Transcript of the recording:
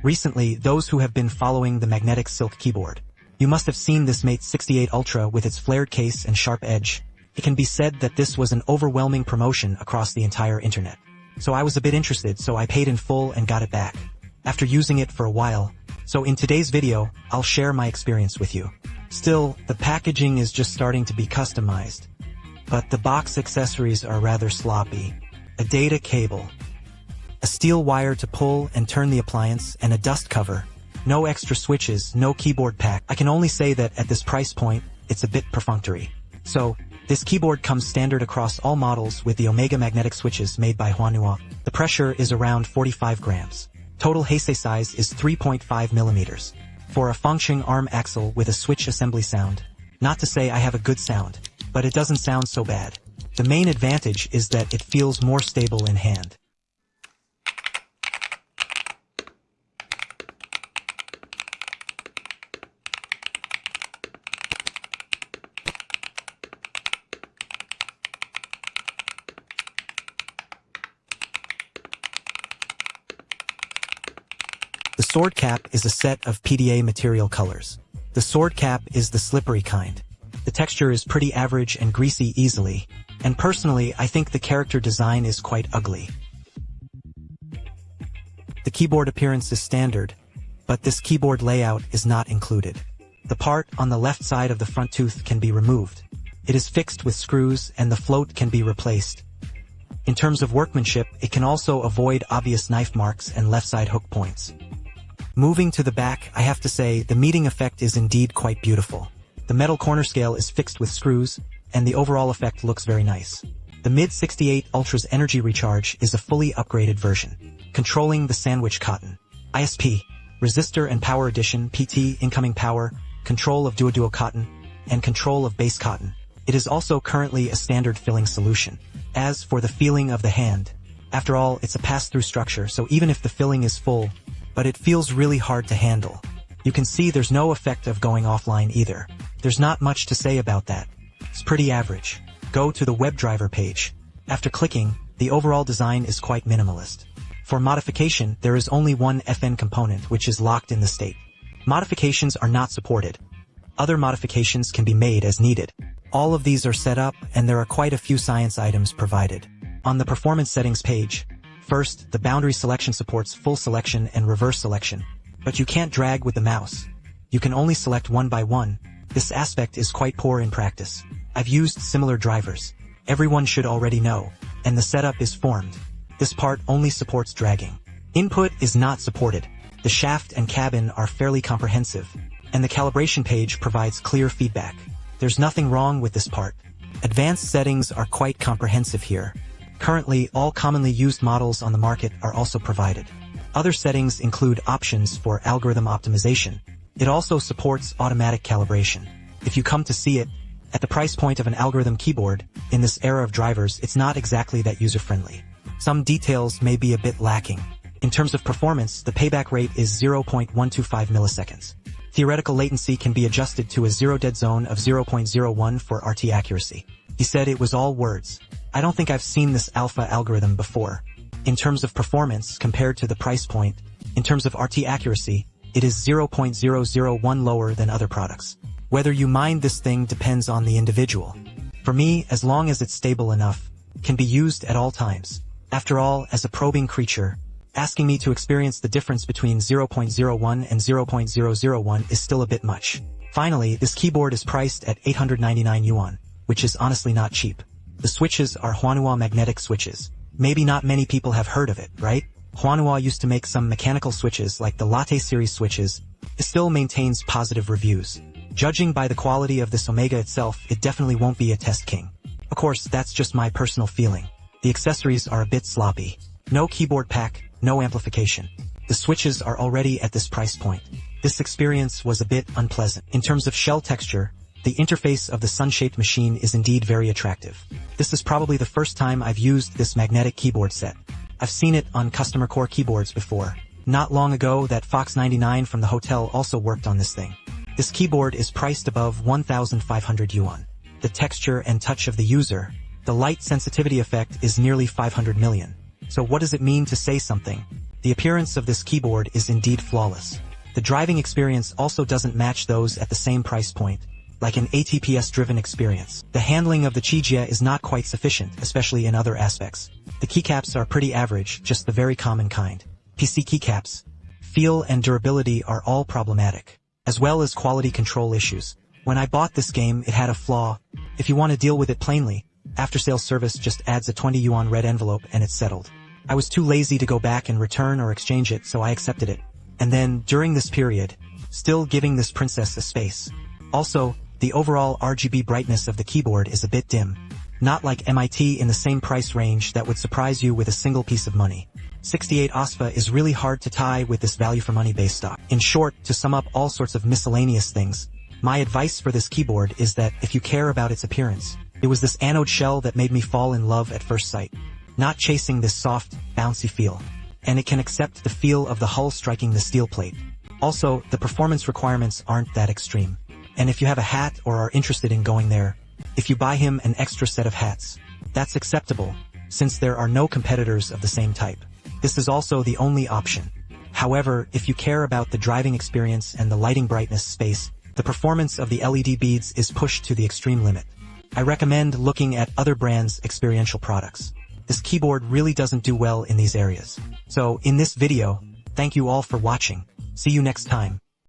Recently, those who have been following the magnetic silk keyboard, you must have seen this Mate 68 Ultra with its flared case and sharp edge. It can be said that this was an overwhelming promotion across the entire internet. So I was a bit interested, so I paid in full and got it back, after using it for a while. So in today's video, I'll share my experience with you. Still, the packaging is just starting to be customized, but the box accessories are rather sloppy. A data cable, a steel wire to pull and turn the appliance, and a dust cover. No extra switches, no keyboard pack. I can only say that at this price point, it's a bit perfunctory. So, this keyboard comes standard across all models with the Omega magnetic switches made by Huanua. The pressure is around 45 grams. Total Heisei size is 3.5 millimeters. For a Fengsheng ARM axle with a switch assembly sound. Not to say I have a good sound, but it doesn't sound so bad. The main advantage is that it feels more stable in hand. The sword cap is a set of PDA material colors. The sword cap is the slippery kind. The texture is pretty average and greasy easily, and personally I think the character design is quite ugly. The keyboard appearance is standard, but this keyboard layout is not included. The part on the left side of the front tooth can be removed. It is fixed with screws and the float can be replaced. In terms of workmanship, it can also avoid obvious knife marks and left side hook points. Moving to the back, I have to say the meeting effect is indeed quite beautiful. The metal corner scale is fixed with screws, and the overall effect looks very nice. The Mid 68 Ultra's energy recharge is a fully upgraded version. Controlling the sandwich cotton. ISP, resistor and power addition, PT, incoming power, control of duo cotton, and control of base cotton. It is also currently a standard filling solution. As for the feeling of the hand, after all, it's a pass-through structure, so even if the filling is full, but it feels really hard to handle. You can see there's no effect of going offline either. There's not much to say about that. It's pretty average. Go to the WebDriver page. After clicking, the overall design is quite minimalist. For modification, there is only one FN component which is locked in the state. Modifications are not supported. Other modifications can be made as needed. All of these are set up and there are quite a few science items provided. On the performance settings page, first, the boundary selection supports full selection and reverse selection, but you can't drag with the mouse. You can only select one by one. This aspect is quite poor in practice. I've used similar drivers. Everyone should already know, and the setup is formed. This part only supports dragging. Input is not supported. The shaft and cabin are fairly comprehensive, and the calibration page provides clear feedback. There's nothing wrong with this part. Advanced settings are quite comprehensive here. Currently, all commonly used models on the market are also provided. Other settings include options for algorithm optimization. It also supports automatic calibration. If you come to see it, at the price point of an algorithm keyboard, in this era of drivers, it's not exactly that user-friendly. Some details may be a bit lacking. In terms of performance, the payback rate is 0.125 milliseconds. Theoretical latency can be adjusted to a zero dead zone of 0.01 for RT accuracy. He said it was all words. I don't think I've seen this alpha algorithm before. In terms of performance compared to the price point, in terms of RT accuracy, it is 0.001 lower than other products. Whether you mind this thing depends on the individual. For me, as long as it's stable enough, it can be used at all times. After all, as a probing creature, asking me to experience the difference between 0.01 and 0.001 is still a bit much. Finally, this keyboard is priced at 899 yuan, which is honestly not cheap. The switches are Huanua magnetic switches. Maybe not many people have heard of it, right? Huanua used to make some mechanical switches like the Latte series switches. It still maintains positive reviews. Judging by the quality of this Omega itself, it definitely won't be a test king. Of course, that's just my personal feeling. The accessories are a bit sloppy. No keyboard pack, no amplification. The switches are already at this price point. This experience was a bit unpleasant. In terms of shell texture, the interface of the sun-shaped machine is indeed very attractive. This is probably the first time I've used this magnetic keyboard set. I've seen it on customer core keyboards before. Not long ago, that Fox 99 from the hotel also worked on this thing. This keyboard is priced above 1,500 yuan. The texture and touch of the user, the light sensitivity effect is nearly 500 million. So what does it mean to say something? The appearance of this keyboard is indeed flawless. The driving experience also doesn't match those at the same price point, like an ATPS-driven experience. The handling of the Qijia is not quite sufficient, especially in other aspects. The keycaps are pretty average, just the very common kind. PC keycaps, feel and durability are all problematic, as well as quality control issues. When I bought this game, it had a flaw. If you want to deal with it plainly, after-sales service just adds a 20 yuan red envelope and it's settled. I was too lazy to go back and return or exchange it, so I accepted it. And then, during this period, still giving this princess a space. Also, the overall RGB brightness of the keyboard is a bit dim. Not like MIT in the same price range that would surprise you with a single piece of money. 68 OSPA is really hard to tie with this value-for-money base stock. In short, to sum up all sorts of miscellaneous things, my advice for this keyboard is that if you care about its appearance, it was this anode shell that made me fall in love at first sight. Not chasing this soft, bouncy feel. And it can accept the feel of the hull striking the steel plate. Also, the performance requirements aren't that extreme. And if you have a hat or are interested in going there, if you buy him an extra set of hats, that's acceptable, since there are no competitors of the same type. This is also the only option. However, if you care about the driving experience and the lighting brightness space, the performance of the LED beads is pushed to the extreme limit. I recommend looking at other brands' experiential products. This keyboard really doesn't do well in these areas. So, in this video, thank you all for watching. See you next time.